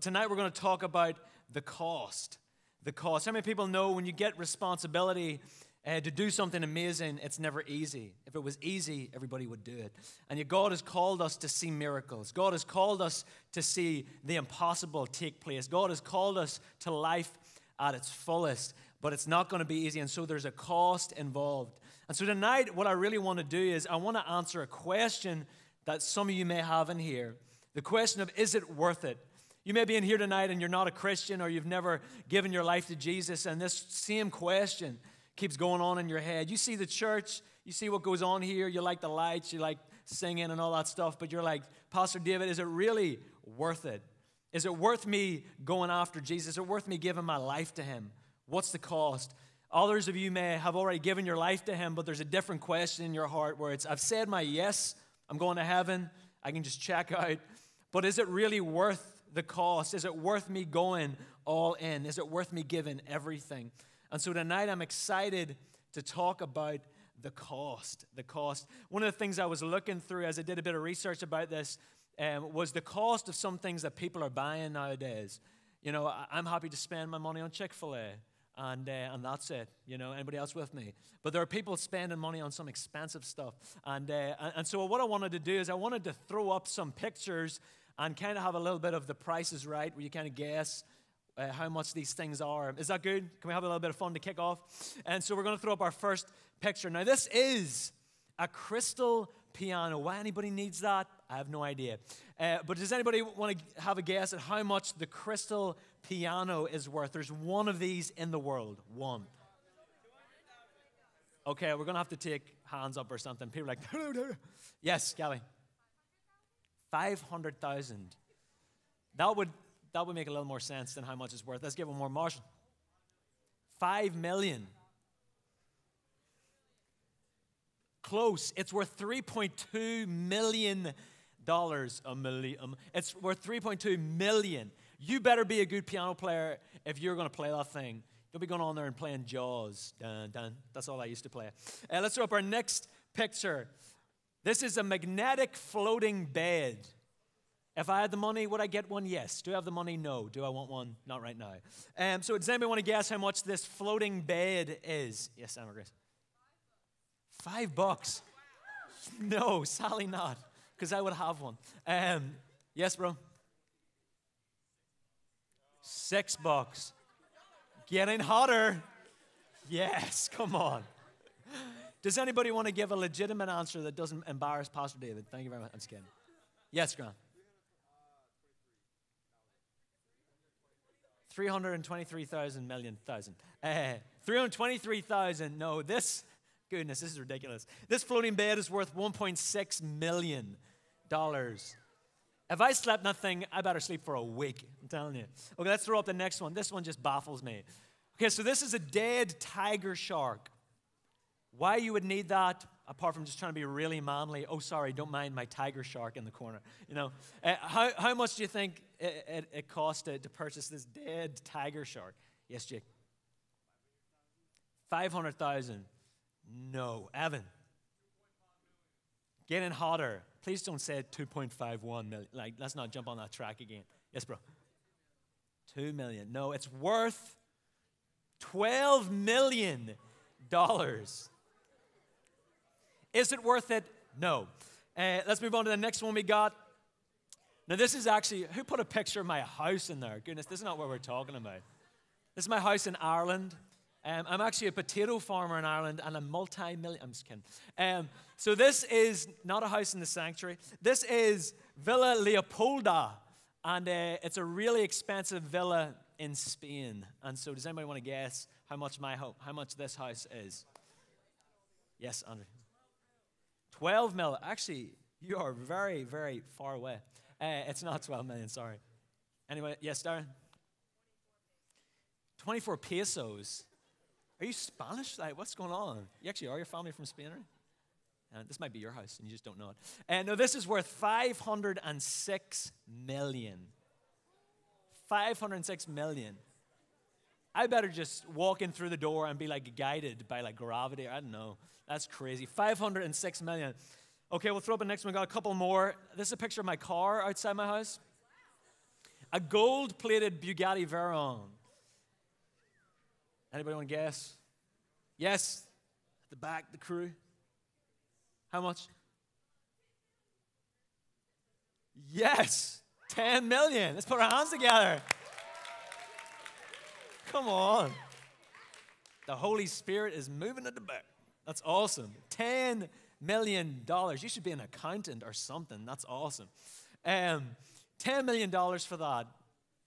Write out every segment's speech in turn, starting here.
tonight we're going to talk about the cost. The cost. How many people know when you get responsibility to do something amazing, it's never easy. If it was easy, everybody would do it. And yet God has called us to see miracles. God has called us to see the impossible take place. God has called us to life at its fullest. But it's not going to be easy, and so there's a cost involved. And so tonight, what I really want to do is I want to answer a question that some of you may have in here. The question of, is it worth it? You may be in here tonight and you're not a Christian or you've never given your life to Jesus, and this same question keeps going on in your head. You see the church, you see what goes on here, you like the lights, you like singing and all that stuff, but you're like, Pastor David, is it really worth it? Is it worth me going after Jesus? Is it worth me giving my life to him? What's the cost? Others of you may have already given your life to him, but there's a different question in your heart where it's, I've said my yes, I'm going to heaven, I can just check out, but is it really worth the cost? Is it worth me going all in? Is it worth me giving everything? And so tonight I'm excited to talk about the cost. The cost. One of the things I was looking through as I did a bit of research about this was the cost of some things that people are buying nowadays. You know, I'm happy to spend my money on Chick-fil-A. And that's it, you know, anybody else with me? But there are people spending money on some expensive stuff. And so what I wanted to do is I wanted to throw up some pictures and kind of have a little bit of the Price is Right, where you kind of guess how much these things are. Is that good? Can we have a little bit of fun to kick off? And so we're going to throw up our first picture. Now, this is a crystal piano. Why anybody needs that, I have no idea. But does anybody want to have a guess at how much the crystal piano is worth? There's one of these in the world. One. Okay, we're going to have to take hands up or something. People are like, yes, Gally. 500,000. That would make a little more sense than how much it's worth. Let's give it more. Marshall. 5 million. Close. It's worth $3.2 million. It's worth $3.2 million. You better be a good piano player if you're going to play that thing. You'll be going on there and playing Jaws. Dun, dun. That's all I used to play. Let's throw up our next picture. This is a magnetic floating bed. If I had the money, would I get one? Yes. Do I have the money? No. Do I want one? Not right now. So does anybody want to guess how much this floating bed is? Yes, Anna Grace. $5. No, Sally not, because I would have one. Yes, bro. $6. Getting hotter. Yes, come on. Does anybody want to give a legitimate answer that doesn't embarrass Pastor David? Thank you very much. I'm just kidding. Yes, Grant. 323,000 million thousand. 323,000. No, goodness, this is ridiculous. This floating bed is worth $1.6 million. If I slept in that thing, I better sleep for a week. I'm telling you. Okay, let's throw up the next one. This one just baffles me. Okay, so this is a dead tiger shark. Why you would need that, apart from just trying to be really manly? Oh, sorry, don't mind my tiger shark in the corner. You know, how much do you think it cost to purchase this dead tiger shark? Yes, Jake. 500,000. No, Evan. Getting hotter. Please don't say 2.51 million. Like, let's not jump on that track again. Yes, bro. 2 million. No, it's worth $12 million. Is it worth it? No. Let's move on to the next one we got. Now, this is actually, who put a picture of my house in there? Goodness, this is not what we're talking about. This is my house in Ireland. I'm actually a potato farmer in Ireland and a multi-million, I'm just kidding. So this is not a house in the sanctuary. This is Villa Leopolda, and it's a really expensive villa in Spain. And so does anybody want to guess how much this house is? Yes, Andrew. 12 million. Actually, you are very, very far away. It's not 12 million, sorry. Anyway, yes, Darren? 24 pesos. Are you Spanish? Like, what's going on? You actually are your family from Spain, right? This might be your house, and you just don't know it. No, this is worth 506 million. 506 million. I better just walk in through the door and be like guided by like gravity. I don't know. That's crazy. 506 million. Okay, we'll throw up the next one. We got a couple more. This is a picture of my car outside my house. A gold-plated Bugatti Veyron. Anybody want to guess? Yes. At the back, the crew. How much? Yes. 10 million. Let's put our hands together. Come on. The Holy Spirit is moving at the back. That's awesome. $10 million. You should be an accountant or something. That's awesome. $10 million for that.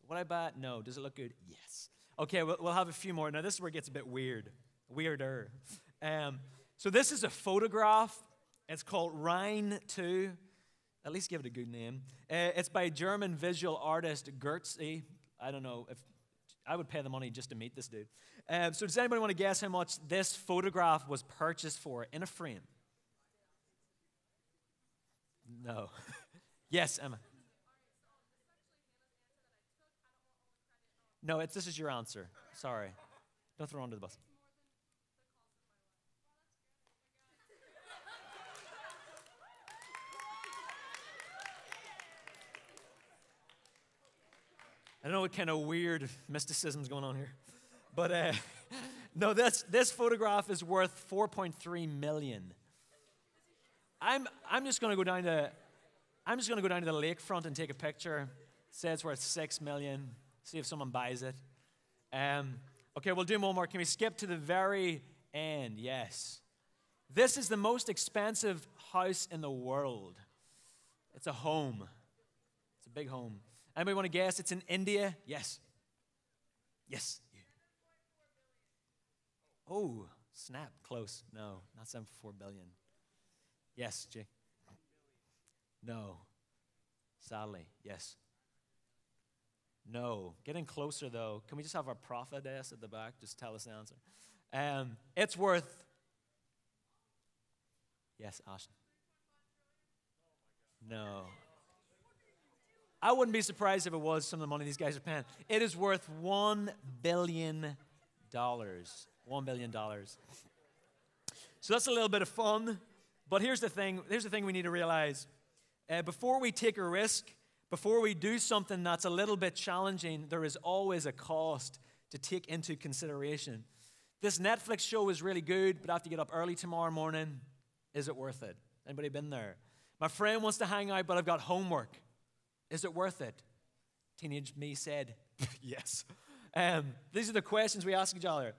Would I buy it? No. Does it look good? Yes. Okay, we'll have a few more. Now, this is where it gets a bit weirder. So this is a photograph. It's called Rhine 2. At least give it a good name. It's by German visual artist Gertzi. I don't know if I would pay the money just to meet this dude. So does anybody want to guess how much this photograph was purchased for in a frame? No. Yes, Emma. No, this is your answer. Sorry. Don't throw her under the bus. I don't know what kind of weird mysticism is going on here. But no, this photograph is worth $4.3 million. I'm just going to go down to the lakefront and take a picture. Say it's worth $6 million. See if someone buys it. Okay, we'll do one more. Can we skip to the very end? Yes. This is the most expensive house in the world. It's a home. It's a big home. Anybody want to guess? It's in India? Yes. Yes. Oh, snap. Close. No, not $7.4 billion. Yes, Jake. No. Sadly, yes. No. Getting closer, though. Can we just have our prophetess at the back just tell us the answer? It's worth... Yes, Ashton. No. I wouldn't be surprised if it was some of the money these guys are paying. It is worth $1 billion. $1 billion. So that's a little bit of fun. But here's the thing. Here's the thing we need to realize. Before we take a risk, before we do something that's a little bit challenging, there is always a cost to take into consideration. This Netflix show is really good, but I have to get up early tomorrow morning. Is it worth it? Anybody been there? My friend wants to hang out, but I've got homework. Is it worth it? Teenage me said, yes. These are the questions we ask each other.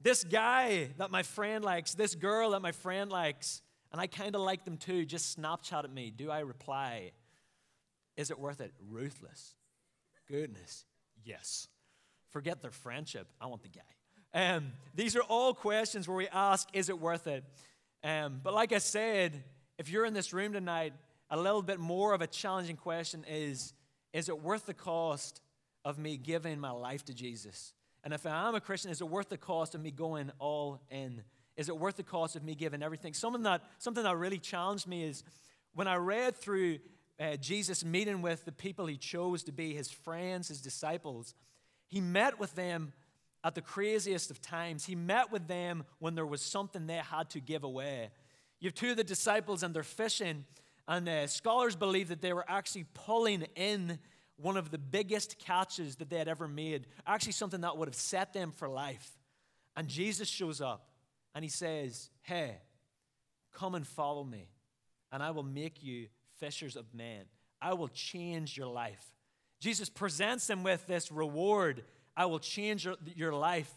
This guy that my friend likes, this girl that my friend likes, and I kind of like them too, just Snapchat at me. Do I reply? Is it worth it? Ruthless. Goodness. Yes. Forget their friendship. I want the guy. These are all questions where we ask, is it worth it? But like I said, if you're in this room tonight, a little bit more of a challenging question is it worth the cost of me giving my life to Jesus? And if I am a Christian, is it worth the cost of me going all in? Is it worth the cost of me giving everything? Something that really challenged me is when I read through Jesus meeting with the people he chose to be his friends, his disciples, he met with them at the craziest of times. He met with them when there was something they had to give away. You have two of the disciples and they're fishing, and scholars believe that they were actually pulling in one of the biggest catches that they had ever made, actually something that would have set them for life. And Jesus shows up and he says, hey, come and follow me, and I will make you fishers of men. I will change your life. Jesus presents them with this reward. I will change your life.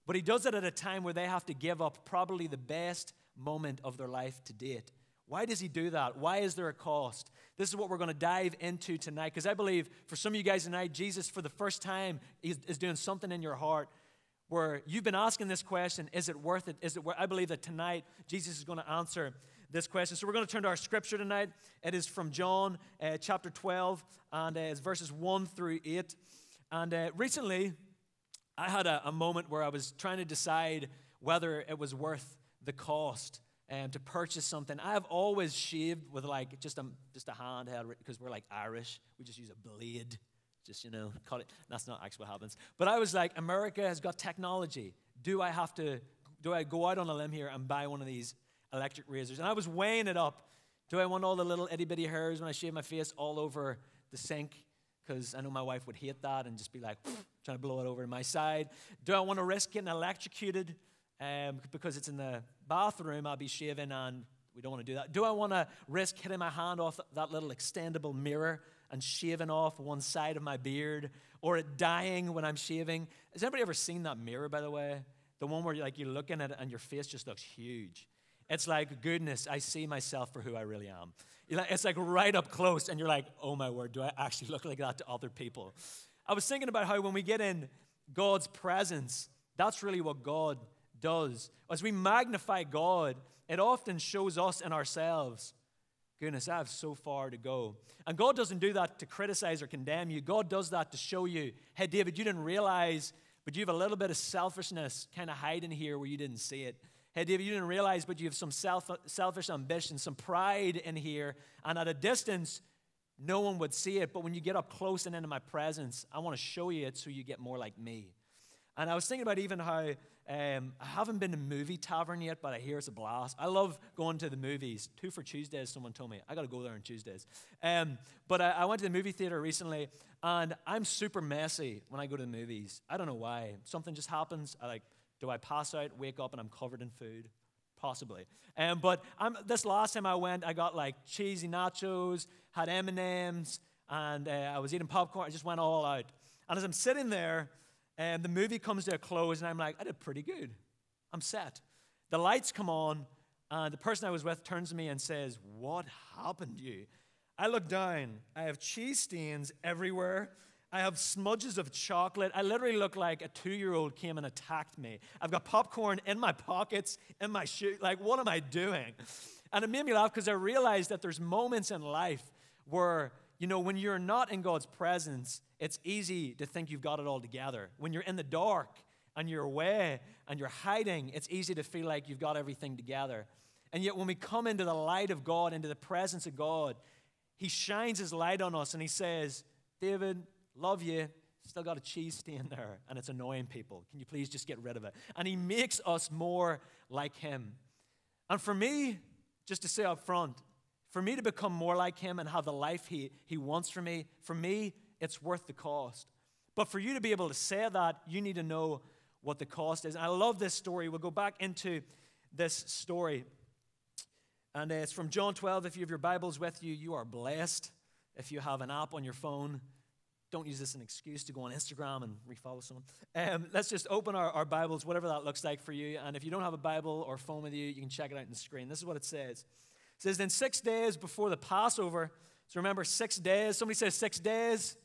But he does it at a time where they have to give up probably the best moment of their life to date. Why does he do that? Why is there a cost? This is what we're going to dive into tonight, because I believe for some of you guys tonight, Jesus, for the first time, is doing something in your heart where you've been asking this question, is it worth it? I believe that tonight, Jesus is going to answer this question. So we're going to turn to our scripture tonight. It is from John chapter 12, and it's verses 1 through 8. And recently, I had a moment where I was trying to decide whether it was worth the cost to purchase something. I have always shaved with like just a handheld, because we're like Irish. We just use a blade, just, cut it. That's not actually what happens. But I was like, America has got technology. Do I go out on a limb here and buy one of these electric razors? And I was weighing it up. Do I want all the little itty bitty hairs when I shave my face all over the sink? because I know my wife would hate that and just be like, trying to blow it over to my side? Do I want to risk getting electrocuted because it's in the bathroom? I'll be shaving and we don't want to do that. Do I want to risk hitting my hand off that little extendable mirror and shaving off one side of my beard, or it dying when I'm shaving? Has anybody ever seen that mirror, by the way? The one where you're looking at it and your face just looks huge. It's like, goodness, I see myself for who I really am. It's like right up close, and you're like, oh my word, do I actually look like that to other people? I was thinking about how when we get in God's presence, that's really what God does. As we magnify God, it often shows us in ourselves, goodness, I have so far to go. And God doesn't do that to criticize or condemn you. God does that to show you, hey, David, you didn't realize, but you have a little bit of selfishness kind of hiding here where you didn't see it. Hey, David, you didn't realize, but you have some selfish ambition, some pride in here. And at a distance, no one would see it. But when you get up close and into my presence, I want to show you it so you get more like me. And I was thinking about even how I haven't been to Movie Tavern yet, but I hear it's a blast. I love going to the movies. 2 for Tuesdays, someone told me. I got to go there on Tuesdays. But I went to the movie theater recently, and I'm super messy when I go to the movies. I don't know why. Something just happens. Do I pass out, wake up, and I'm covered in food? Possibly. But this last time I went, I got like cheesy nachos, had M&Ms, and I was eating popcorn. I just went all out. And as I'm sitting there, the movie comes to a close, and I'm like, I did pretty good. I'm set. The lights come on, and the person I was with turns to me and says, what happened to you? I look down. I have cheese stains everywhere. I have smudges of chocolate. I literally look like a 2-year-old came and attacked me. I've got popcorn in my pockets, in my shoe. Like, what am I doing? And it made me laugh because I realized that there's moments in life where, when you're not in God's presence, it's easy to think you've got it all together. When you're in the dark and you're away and you're hiding, it's easy to feel like you've got everything together. And yet when we come into the light of God, into the presence of God, He shines His light on us and He says, David, love you, still got a cheese stain there, and it's annoying people. Can you please just get rid of it? And He makes us more like Him. And for me, just to say up front, for me to become more like Him and have the life He wants for me, it's worth the cost. But for you to be able to say that, you need to know what the cost is. And I love this story. We'll go back into this story. And it's from John 12. If you have your Bibles with you, you are blessed. If you have an app on your phone, don't use this as an excuse to go on Instagram and refollow someone. Let's just open our Bibles, whatever that looks like for you. And if you don't have a Bible or phone with you, you can check it out on the screen. This is what it says. It says, then 6 days before the Passover. So remember, 6 days. Somebody says 6 days.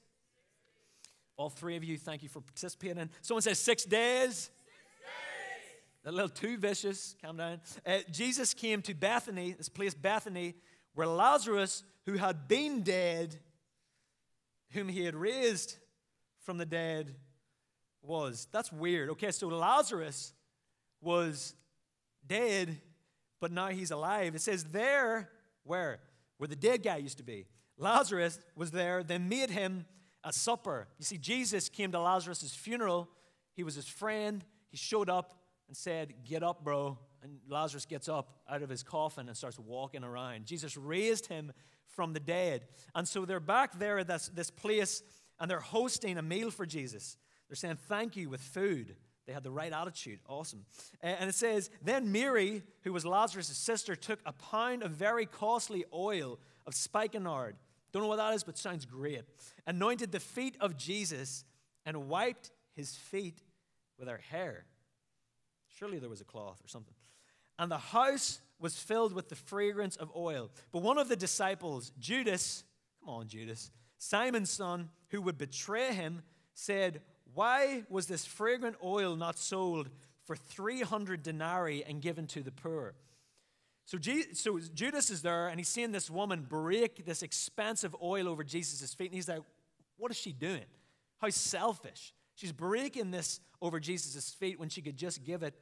All 3 of you, thank you for participating. Someone says 6 days. 6 days. A little too vicious. Calm down. Jesus came to Bethany, this place Bethany, where Lazarus, who had been dead, whom He had raised from the dead, was. That's weird. Okay, so Lazarus was dead, but now he's alive. It says there, where the dead guy used to be. Lazarus was there. They made him a supper. You see, Jesus came to Lazarus' funeral. He was his friend. He showed up and said, get up, bro. And Lazarus gets up out of his coffin and starts walking around. Jesus raised him from the dead. And so they're back there at this place, and they're hosting a meal for Jesus. They're saying thank you with food. They had the right attitude. Awesome. And it says, then Mary, who was Lazarus' sister, took a pound of very costly oil of spikenard. Don't know what that is, but sounds great. Anointed the feet of Jesus and wiped His feet with her hair. Surely there was a cloth or something. And the house was filled with the fragrance of oil. But one of the disciples, Judas, come on, Judas, Simon's son, who would betray Him, said, why was this fragrant oil not sold for 300 denarii and given to the poor? So Judas is there, and he's seeing this woman break this expensive oil over Jesus' feet, and he's like, what is she doing? How selfish. She's breaking this over Jesus' feet when she could just give it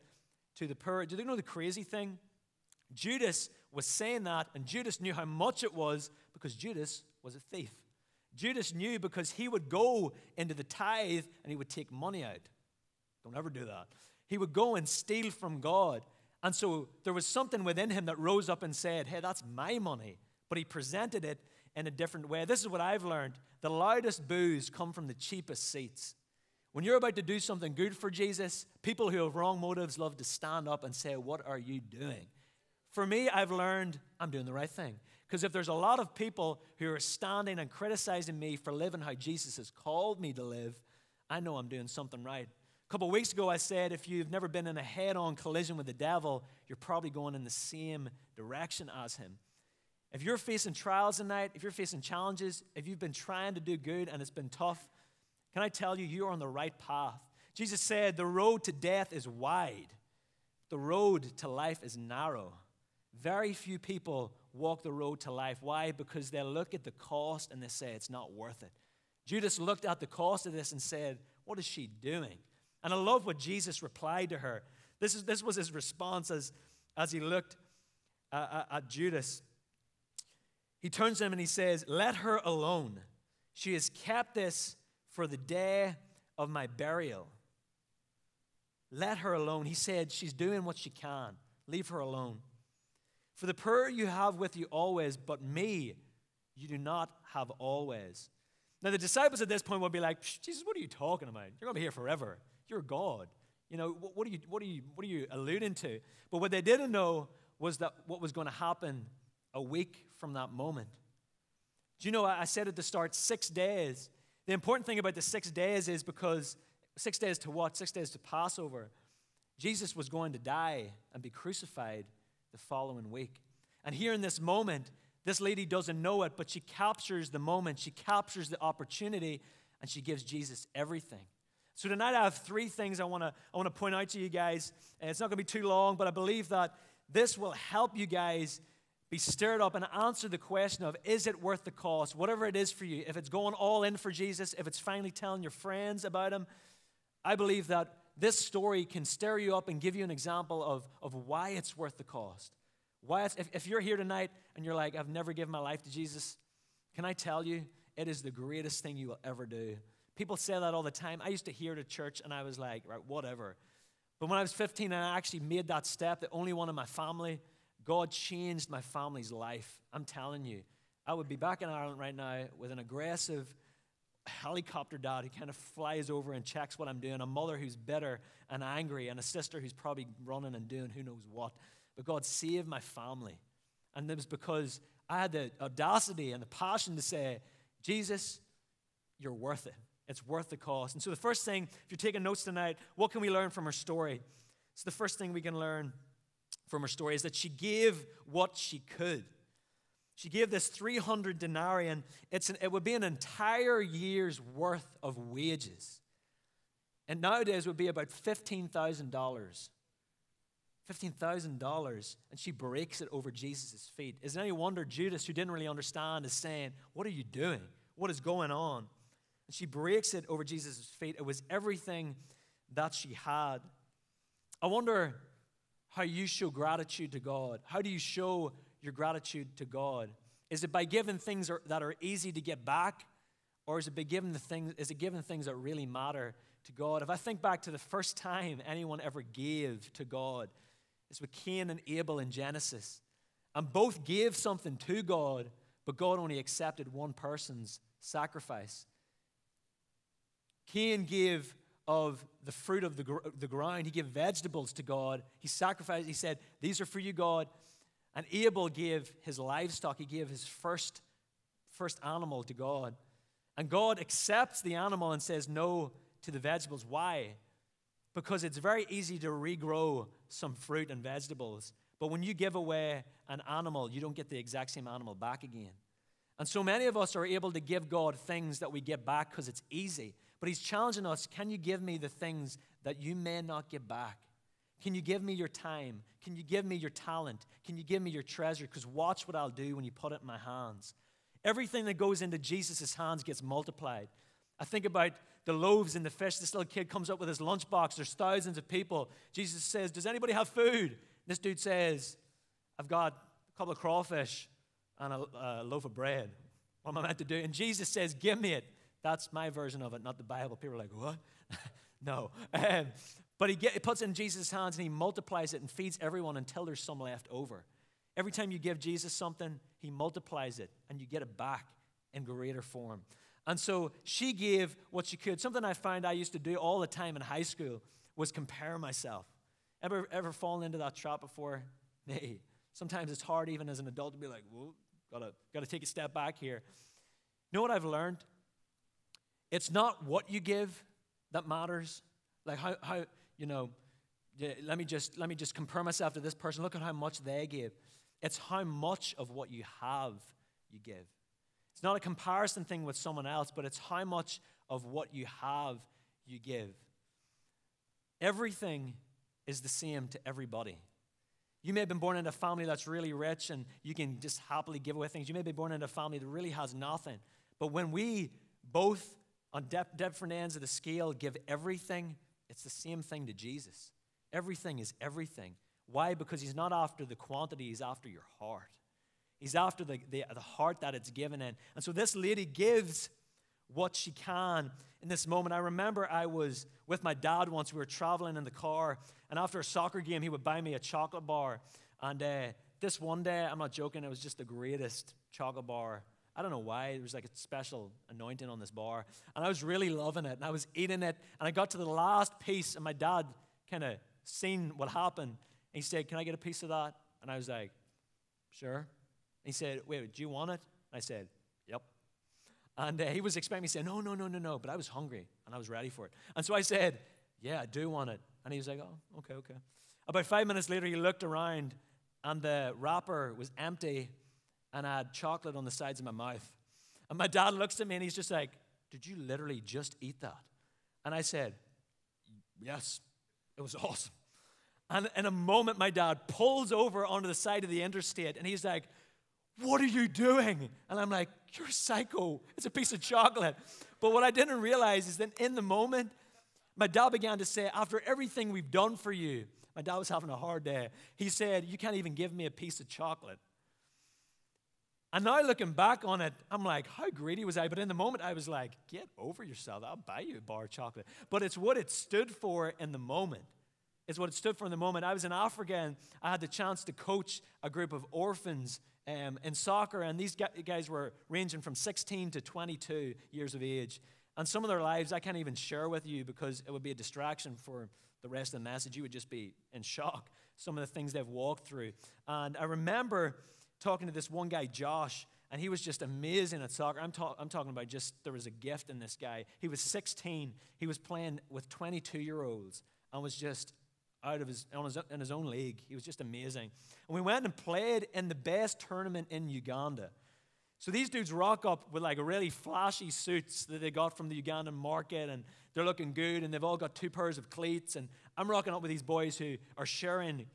to the poor. Do you know the crazy thing? Judas was saying that, and Judas knew how much it was because Judas was a thief. Judas knew because he would go into the tithe and he would take money out. Don't ever do that. He would go and steal from God. And so there was something within him that rose up and said, hey, that's my money. But he presented it in a different way. This is what I've learned. The loudest boos come from the cheapest seats. When you're about to do something good for Jesus, people who have wrong motives love to stand up and say, what are you doing? For me, I've learned I'm doing the right thing. Because if there's a lot of people who are standing and criticizing me for living how Jesus has called me to live, I know I'm doing something right. A couple of weeks ago, I said if you've never been in a head-on collision with the devil, you're probably going in the same direction as him. If you're facing trials tonight, if you're facing challenges, if you've been trying to do good and it's been tough, can I tell you, you're on the right path. Jesus said the road to death is wide. The road to life is narrow. Very few people walk the road to life. Why? Because they look at the cost and they say it's not worth it. Judas looked at the cost of this and said, what is she doing? And I love what Jesus replied to her. This was his response as he looked at Judas. He turns to him and he says, let her alone. She has kept this for the day of my burial. Let her alone. He said, she's doing what she can. Leave her alone. For the poor you have with you always, but me you do not have always. Now the disciples at this point would be like, Jesus, what are you talking about? You're going to be here forever. You're God. You know, what are you alluding to? But what they didn't know was that what was going to happen a week from that moment. Do you know, I said at the start, 6 days. The important thing about the 6 days is because 6 days to what? 6 days to Passover. Jesus was going to die and be crucified the following week. And here in this moment, this lady doesn't know it, but she captures the moment. She captures the opportunity, and she gives Jesus everything. So tonight I have 3 things I want to point out to you guys. And it's not going to be too long, but I believe that this will help you guys be stirred up and answer the question of, is it worth the cost? Whatever it is for you, if it's going all in for Jesus, if it's finally telling your friends about him, I believe that this story can stir you up and give you an example of why it's worth the cost. Why if you're here tonight and you're like, I've never given my life to Jesus, can I tell you, it is the greatest thing you will ever do. People say that all the time. I used to hear it at church and I was like, right, whatever. But when I was 15 and I actually made that step, the only one in my family, God changed my family's life. I'm telling you, I would be back in Ireland right now with an aggressive helicopter dad who kind of flies over and checks what I'm doing, a mother who's bitter and angry, and a sister who's probably running and doing who knows what. But God saved my family. And it was because I had the audacity and the passion to say, Jesus, you're worth it. It's worth the cost. And so the first thing, if you're taking notes tonight, what can we learn from her story? So the first thing we can learn from her story is that she gave what she could. She gave this 300 denarii, and it would be an entire year's worth of wages. And nowadays it would be about $15,000. $15,000, and she breaks it over Jesus' feet. Is it any wonder Judas, who didn't really understand, is saying, what are you doing? What is going on? And she breaks it over Jesus' feet. It was everything that she had. I wonder how you show gratitude to God. How do you show your gratitude to God? Is it by giving things that are easy to get back, or is it giving things that really matter to God? If I think back to the first time anyone ever gave to God, it's with Cain and Abel in Genesis. And both gave something to God, but God only accepted one person's sacrifice. Cain gave of the fruit of the ground. He gave vegetables to God. He sacrificed. He said, these are for you, God. And Abel gave his livestock. He gave his first animal to God. And God accepts the animal and says no to the vegetables. Why? Because it's very easy to regrow some fruit and vegetables. But when you give away an animal, you don't get the exact same animal back again. And so many of us are able to give God things that we get back because it's easy. But he's challenging us, can you give me the things that you may not get back? Can you give me your time? Can you give me your talent? Can you give me your treasure? Because watch what I'll do when you put it in my hands. Everything that goes into Jesus' hands gets multiplied. I think about the loaves and the fish. This little kid comes up with his lunchbox. There's thousands of people. Jesus says, does anybody have food? This dude says, I've got a couple of crawfish and a loaf of bread. What am I meant to do? And Jesus says, give me it. That's my version of it, not the Bible. People are like, what? No. But he puts it in Jesus' hands and he multiplies it and feeds everyone until there's some left over. Every time you give Jesus something, he multiplies it, and you get it back in greater form. And so she gave what she could. Something I found I used to do all the time in high school was compare myself. Ever fallen into that trap before? Nay. Sometimes it's hard even as an adult to be like, whoa, gotta take a step back here. You know what I've learned? It's not what you give that matters. Like how let me just compare myself to this person. Look at how much they give. It's how much of what you have you give. It's not a comparison thing with someone else, but it's how much of what you have you give. Everything is the same to everybody. You may have been born into a family that's really rich and you can just happily give away things. You may be born into a family that really has nothing. But when we both on different ends of the scale give everything, it's the same thing to Jesus. Everything is everything. Why? Because he's not after the quantity, he's after your heart. He's after the heart that it's given in. And so this lady gives what she can in this moment. I remember I was with my dad once. We were traveling in the car, and after a soccer game, he would buy me a chocolate bar. And this one day, I'm not joking, it was just the greatest chocolate bar. I don't know why. There was like a special anointing on this bar. And I was really loving it, and I was eating it. And I got to the last piece, and my dad kind of seen what happened. And he said, "Can I get a piece of that?" And I was like, "Sure." He said, "Wait, do you want it?" And I said, "Yep." And he was expecting me to say, no. But I was hungry, and I was ready for it. And so I said, "Yeah, I do want it." And he was like, "Oh, okay." About 5 minutes later, he looked around, and the wrapper was empty, and I had chocolate on the sides of my mouth. And my dad looks at me, and he's just like, "Did you literally just eat that?" And I said, "Yes, it was awesome." And in a moment, my dad pulls over onto the side of the interstate, and he's like, "What are you doing?" And I'm like, "You're psycho. It's a piece of chocolate." But what I didn't realize is that in the moment, my dad began to say, "After everything we've done for you," my dad was having a hard day. He said, "You can't even give me a piece of chocolate." And now looking back on it, I'm like, how greedy was I? But in the moment, I was like, get over yourself. I'll buy you a bar of chocolate. But it's what it stood for in the moment. It's what it stood for in the moment. I was in Africa, and I had the chance to coach a group of orphans in soccer, and these guys were ranging from 16 to 22 years of age. And some of their lives I can't even share with you because it would be a distraction for the rest of the message. You would just be in shock, some of the things they've walked through. And I remember talking to this one guy, Josh, and he was just amazing at soccer. I'm talking about just there was a gift in this guy. He was 16. He was playing with 22-year-olds and was just out of in his own league. He was just amazing. And we went and played in the best tournament in Uganda. So these dudes rock up with like really flashy suits that they got from the Ugandan market, and they're looking good, and they've all got 2 pairs of cleats. And I'm rocking up with these boys who are sharing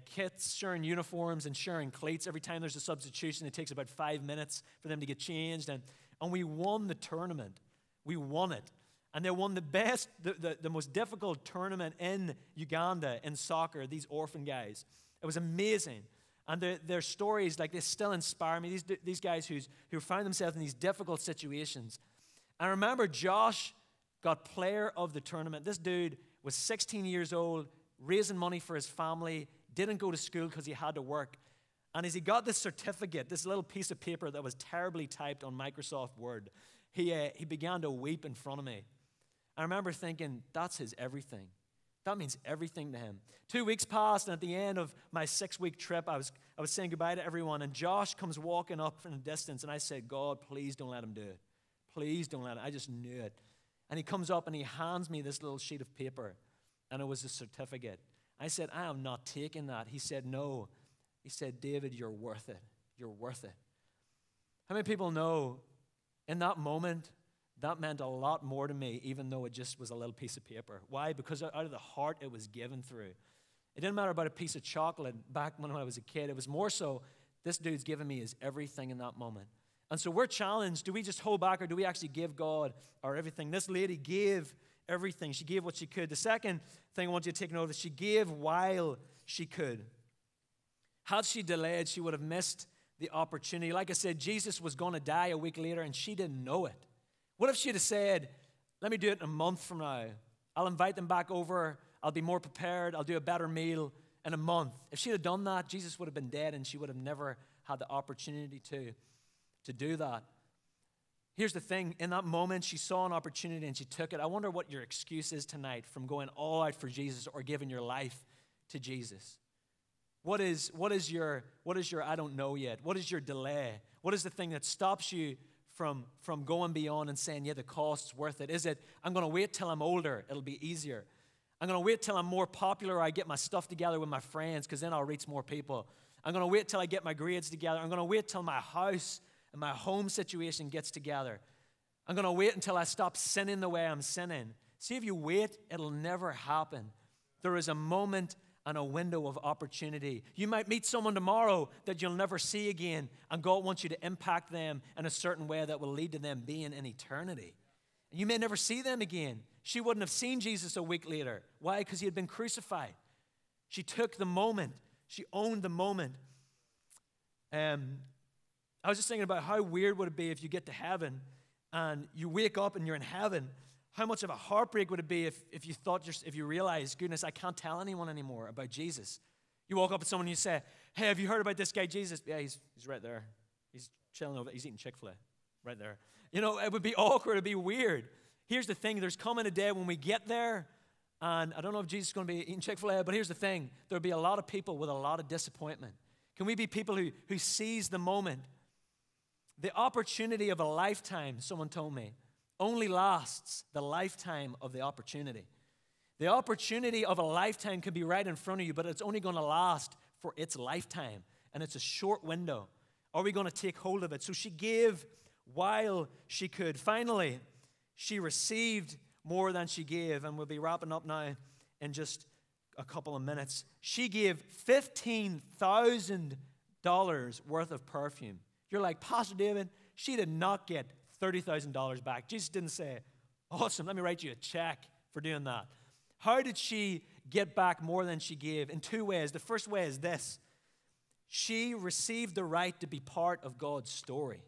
kits, sharing uniforms, and sharing cleats. Every time there's a substitution, it takes about 5 minutes for them to get changed. And we won the tournament. We won it. And they won the most difficult tournament in Uganda in soccer, these orphan guys. It was amazing. And their stories, like, they still inspire me. These guys who found themselves in these difficult situations. I remember Josh got player of the tournament. This dude was 16 years old, raising money for his family, didn't go to school because he had to work. And as he got this certificate, this little piece of paper that was terribly typed on Microsoft Word, he began to weep in front of me. I remember thinking, that's his everything. That means everything to him. 2 weeks passed, and at the end of my 6-week trip, I was saying goodbye to everyone, and Josh comes walking up from the distance, and I said, "God, please don't let him do it. Please don't let him." I just knew it. And he comes up, and he hands me this little sheet of paper, and it was a certificate. I said, "I am not taking that." He said, "No." He said, "David, you're worth it. You're worth it." How many people know in that moment, that meant a lot more to me, even though it just was a little piece of paper? Why? Because out of the heart it was given through. It didn't matter about a piece of chocolate back when I was a kid. It was more so, this dude's giving me his everything in that moment. And so we're challenged. Do we just hold back, or do we actually give God our everything? This lady gave everything. She gave what she could. The second thing I want you to take note of is she gave while she could. Had she delayed, she would have missed the opportunity. Like I said, Jesus was going to die a week later, and she didn't know it. What if she'd have said, "Let me do it in a month from now. I'll invite them back over. I'll be more prepared. I'll do a better meal, in a month. If she had done that, Jesus would have been dead, and she would have never had the opportunity to do that. Here's the thing. In that moment, she saw an opportunity and she took it. I wonder what your excuse is tonight from going all out for Jesus or giving your life to Jesus. What is your I don't know yet? What is your delay? What is the thing that stops you from going beyond and saying, yeah, the cost's worth it? Is it, I'm going to wait till I'm older, it'll be easier. I'm going to wait till I'm more popular, I get my stuff together with my friends, because then I'll reach more people. I'm going to wait till I get my grades together. I'm going to wait till my house and my home situation gets together. I'm going to wait until I stop sinning the way I'm sinning. See, if you wait, it'll never happen. There is a moment and a window of opportunity. You might meet someone tomorrow that you'll never see again, and God wants you to impact them in a certain way that will lead to them being in eternity. And you may never see them again. She wouldn't have seen Jesus a week later. Why? Because he had been crucified. She took the moment. She owned the moment. I was just thinking about how weird would it be if you get to heaven and you wake up and you're in heaven. How much of a heartbreak would it be if you realize, goodness, I can't tell anyone anymore about Jesus? You walk up to someone and you say, hey, have you heard about this guy Jesus? Yeah, he's right there. He's chilling over there. He's eating Chick-fil-A right there. You know, it would be awkward. It would be weird. Here's the thing. There's coming a day when we get there, and I don't know if Jesus is going to be eating Chick-fil-A, but here's the thing. There'll be a lot of people with a lot of disappointment. Can we be people who seize the moment? The opportunity of a lifetime, someone told me, only lasts the lifetime of the opportunity. The opportunity of a lifetime could be right in front of you, but it's only going to last for its lifetime, and it's a short window. Are we going to take hold of it? So she gave while she could. Finally, she received more than she gave, and we'll be wrapping up now in just a couple of minutes. She gave $15,000 worth of perfume. You're like, Pastor David, she did not get $30,000 back. Jesus didn't say, awesome, let me write you a check for doing that. How did she get back more than she gave? In two ways. The first way is this. She received the right to be part of God's story.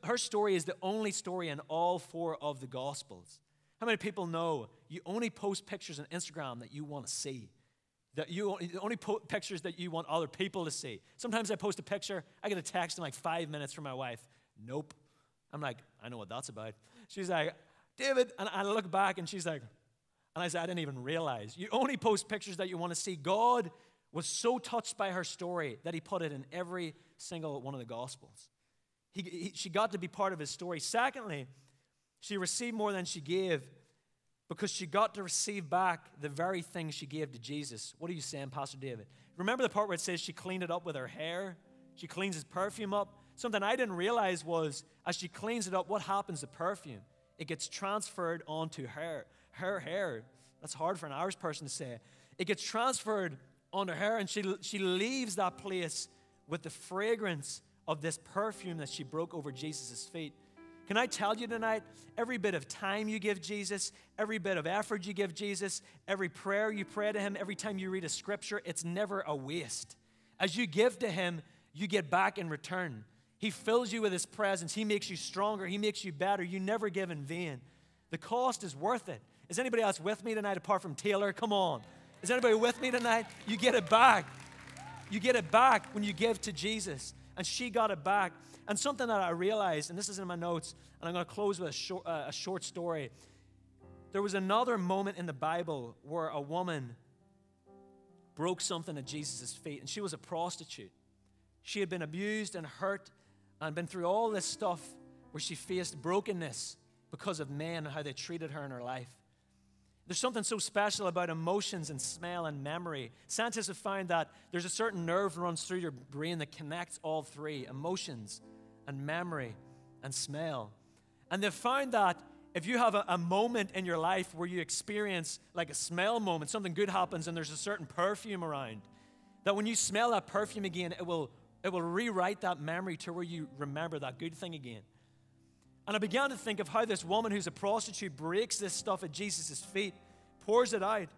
Her story is the only story in all four of the Gospels. How many people know you only post pictures on Instagram that you want to see? That you only post pictures that you want other people to see. Sometimes I post a picture, I get a text in like 5 minutes from my wife. Nope. I'm like, I know what that's about. She's like, David, and I look back and she's like, and I said, I didn't even realize. You only post pictures that you want to see. God was so touched by her story that he put it in every single one of the Gospels. She got to be part of his story. Secondly, she received more than she gave because she got to receive back the very thing she gave to Jesus. What are you saying, Pastor David? Remember the part where it says she cleaned it up with her hair? She cleans his perfume up. Something I didn't realize was as she cleans it up, what happens to perfume? It gets transferred onto her hair. That's hard for an Irish person to say. It gets transferred onto her, and she leaves that place with the fragrance of this perfume that she broke over Jesus' feet. Can I tell you tonight, every bit of time you give Jesus, every bit of effort you give Jesus, every prayer you pray to him, every time you read a scripture, it's never a waste. As you give to him, you get back in return. He fills you with his presence. He makes you stronger. He makes you better. You never give in vain. The cost is worth it. Is anybody else with me tonight apart from Taylor? Come on. Is anybody with me tonight? You get it back. You get it back when you give to Jesus. And she got it back. And something that I realized, and this is in my notes, and I'm going to close with a short story. There was another moment in the Bible where a woman broke something at Jesus' feet, and she was a prostitute. She had been abused and hurt and been through all this stuff where she faced brokenness because of men and how they treated her in her life. There's something so special about emotions and smell and memory. Scientists have found that there's a certain nerve that runs through your brain that connects all three, emotions and memory and smell. And they've found that if you have a moment in your life where you experience like a smell moment, something good happens and there's a certain perfume around, that when you smell that perfume again, it will rewrite that memory to where you remember that good thing again. And I began to think of how this woman who's a prostitute breaks this stuff at Jesus' feet, pours it out.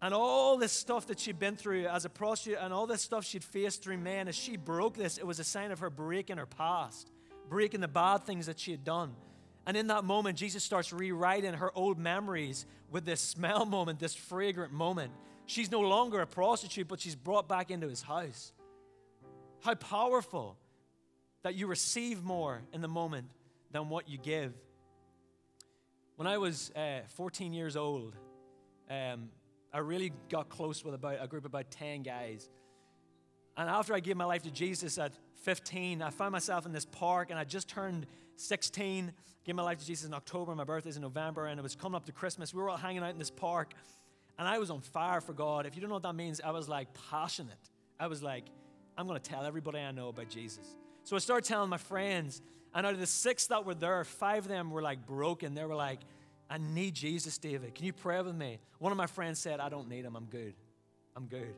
And all this stuff that she'd been through as a prostitute and all this stuff she'd faced through men, as she broke this, it was a sign of her breaking her past, breaking the bad things that she had done. And in that moment, Jesus starts rewriting her old memories with this smell moment, this fragrant moment. She's no longer a prostitute, but she's brought back into his house. How powerful that you receive more in the moment than what you give. When I was 14 years old, I really got close with a group of about 10 guys. And after I gave my life to Jesus at 15, I found myself in this park, and I just turned 16, gave my life to Jesus in October, my birthday's in November, and it was coming up to Christmas. We were all hanging out in this park, and I was on fire for God. If you don't know what that means, I was like passionate. I was like, I'm going to tell everybody I know about Jesus. So I started telling my friends, and out of the 6 that were there, 5 of them were like broken. They were like, I need Jesus, David. Can you pray with me? One of my friends said, I don't need him. I'm good. I'm good.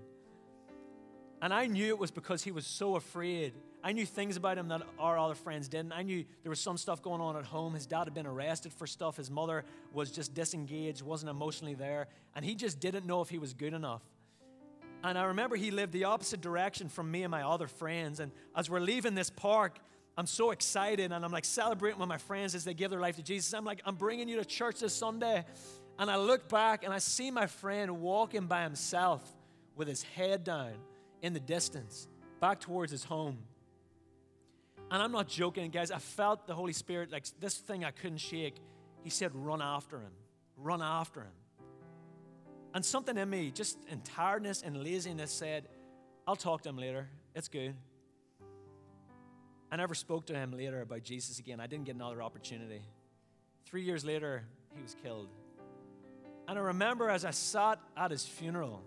And I knew it was because he was so afraid. I knew things about him that our other friends didn't. I knew there was some stuff going on at home. His dad had been arrested for stuff. His mother was just disengaged, wasn't emotionally there. And he just didn't know if he was good enough. And I remember he lived the opposite direction from me and my other friends. And as we're leaving this park, I'm so excited, and I'm like celebrating with my friends as they give their life to Jesus. I'm like, I'm bringing you to church this Sunday. And I look back, and I see my friend walking by himself with his head down in the distance, back towards his home. And I'm not joking, guys. I felt the Holy Spirit, like this thing I couldn't shake. He said, run after him. Run after him. And something in me, just in tiredness and laziness, said, I'll talk to him later. It's good. I never spoke to him later about Jesus again. I didn't get another opportunity. 3 years later, he was killed. And I remember as I sat at his funeral,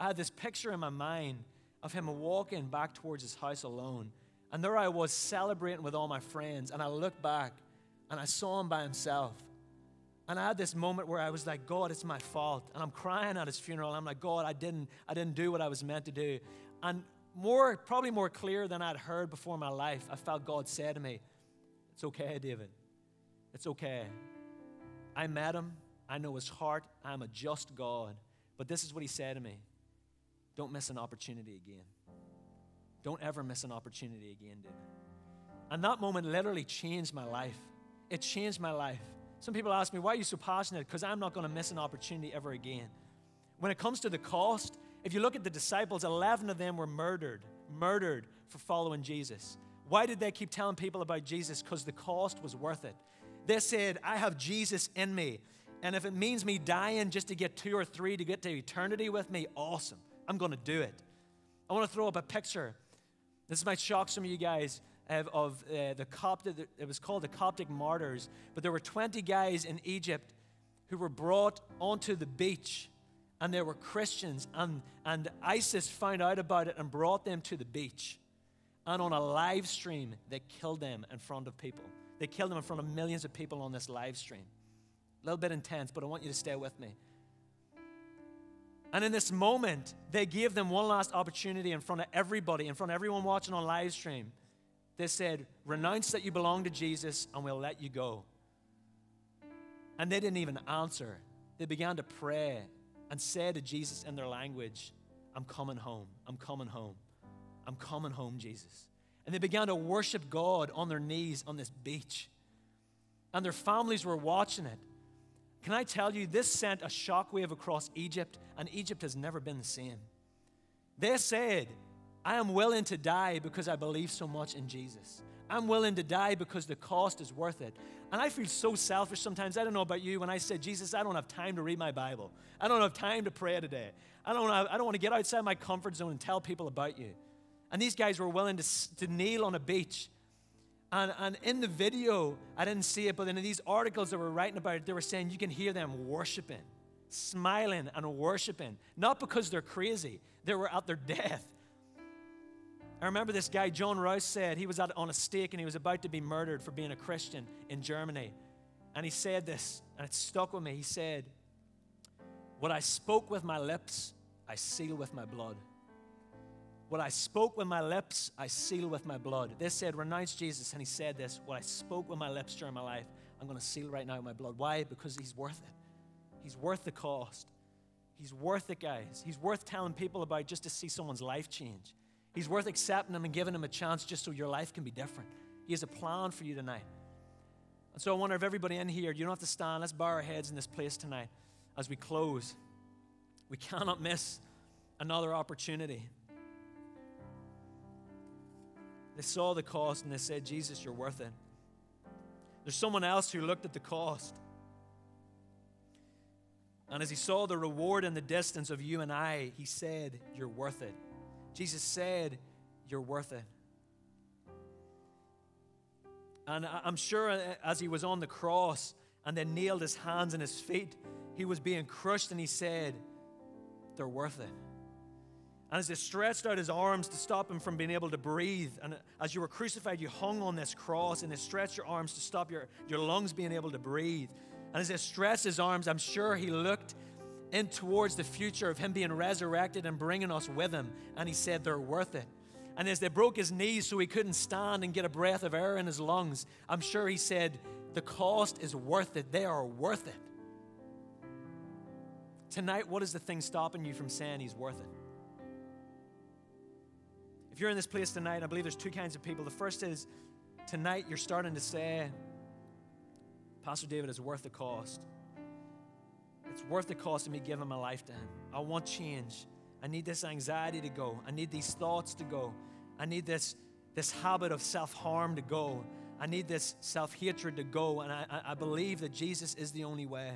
I had this picture in my mind of him walking back towards his house alone. And there I was celebrating with all my friends. And I looked back and I saw him by himself. And I had this moment where I was like, God, it's my fault. And I'm crying at his funeral. And I'm like, God, I didn't do what I was meant to do. And probably more clear than I'd heard before in my life, I felt God say to me, it's okay, David. It's okay. I met him. I know his heart. I'm a just God. But this is what he said to me. Don't miss an opportunity again. Don't ever miss an opportunity again, David. And that moment literally changed my life. It changed my life. Some people ask me, why are you so passionate? Because I'm not going to miss an opportunity ever again. When it comes to the cost, if you look at the disciples, 11 of them were murdered for following Jesus. Why did they keep telling people about Jesus? Because the cost was worth it. They said, I have Jesus in me. And if it means me dying just to get 2 or 3 to get to eternity with me, awesome. I'm going to do it. I want to throw up a picture. This might shock some of you guys of the Coptic. It was called the Coptic Martyrs. But there were 20 guys in Egypt who were brought onto the beach. And they were Christians. And ISIS found out about it and brought them to the beach. And on a live stream, they killed them in front of people. They killed them in front of millions of people on this live stream. A little bit intense, but I want you to stay with me. And in this moment, they gave them one last opportunity in front of everybody, in front of everyone watching on live stream. They said, renounce that you belong to Jesus and we'll let you go. And they didn't even answer. They began to pray and say to Jesus in their language, I'm coming home. I'm coming home. I'm coming home, Jesus. And they began to worship God on their knees on this beach. And their families were watching it. Can I tell you, this sent a shockwave across Egypt, and Egypt has never been the same. They said, I am willing to die because I believe so much in Jesus. I'm willing to die because the cost is worth it. And I feel so selfish sometimes. I don't know about you. When I said, Jesus, I don't have time to read my Bible. I don't have time to pray today. I don't want to get outside my comfort zone and tell people about you. And these guys were willing to kneel on a beach. And in the video, I didn't see it, but in these articles that were writing about it, they were saying you can hear them worshiping, smiling and worshiping. Not because they're crazy. They were at their death. I remember this guy, John Rouse, said he was on a stake and he was about to be murdered for being a Christian in Germany. And he said this, and it stuck with me. He said, what I spoke with my lips, I seal with my blood. What I spoke with my lips, I seal with my blood. They said, renounce Jesus. And he said this, what I spoke with my lips during my life, I'm going to seal right now with my blood. Why? Because he's worth it. He's worth the cost. He's worth it, guys. He's worth telling people about just to see someone's life change. He's worth accepting them and giving them a chance just so your life can be different. He has a plan for you tonight. And so I wonder if everybody in here, you don't have to stand. Let's bow our heads in this place tonight as we close. We cannot miss another opportunity. They saw the cost and they said, Jesus, you're worth it. There's someone else who looked at the cost. And as he saw the reward in the distance of you and I, he said, you're worth it. Jesus said, you're worth it. And I'm sure as he was on the cross and then nailed his hands and his feet, he was being crushed and he said, they're worth it. And as he stretched out his arms to stop him from being able to breathe, and as you were crucified, you hung on this cross and he stretched your arms to stop your lungs being able to breathe. And as he stretched his arms, I'm sure he looked in towards the future of him being resurrected and bringing us with him. And he said, they're worth it. And as they broke his knees so he couldn't stand and get a breath of air in his lungs, I'm sure he said, the cost is worth it. They are worth it. Tonight, what is the thing stopping you from saying he's worth it? If you're in this place tonight, I believe there's two kinds of people. The first is, tonight you're starting to say, Pastor David, it's worth the cost. It's worth the cost of me giving my life to him. I want change. I need this anxiety to go. I need these thoughts to go. I need this habit of self-harm to go. I need this self-hatred to go. And I believe that Jesus is the only way.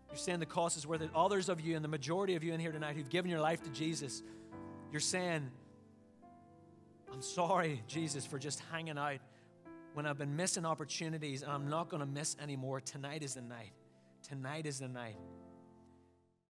You're saying the cost is worth it. Others of you, and the majority of you in here tonight who've given your life to Jesus, you're saying, I'm sorry, Jesus, for just hanging out when I've been missing opportunities, and I'm not going to miss anymore. Tonight is the night. Tonight is the night.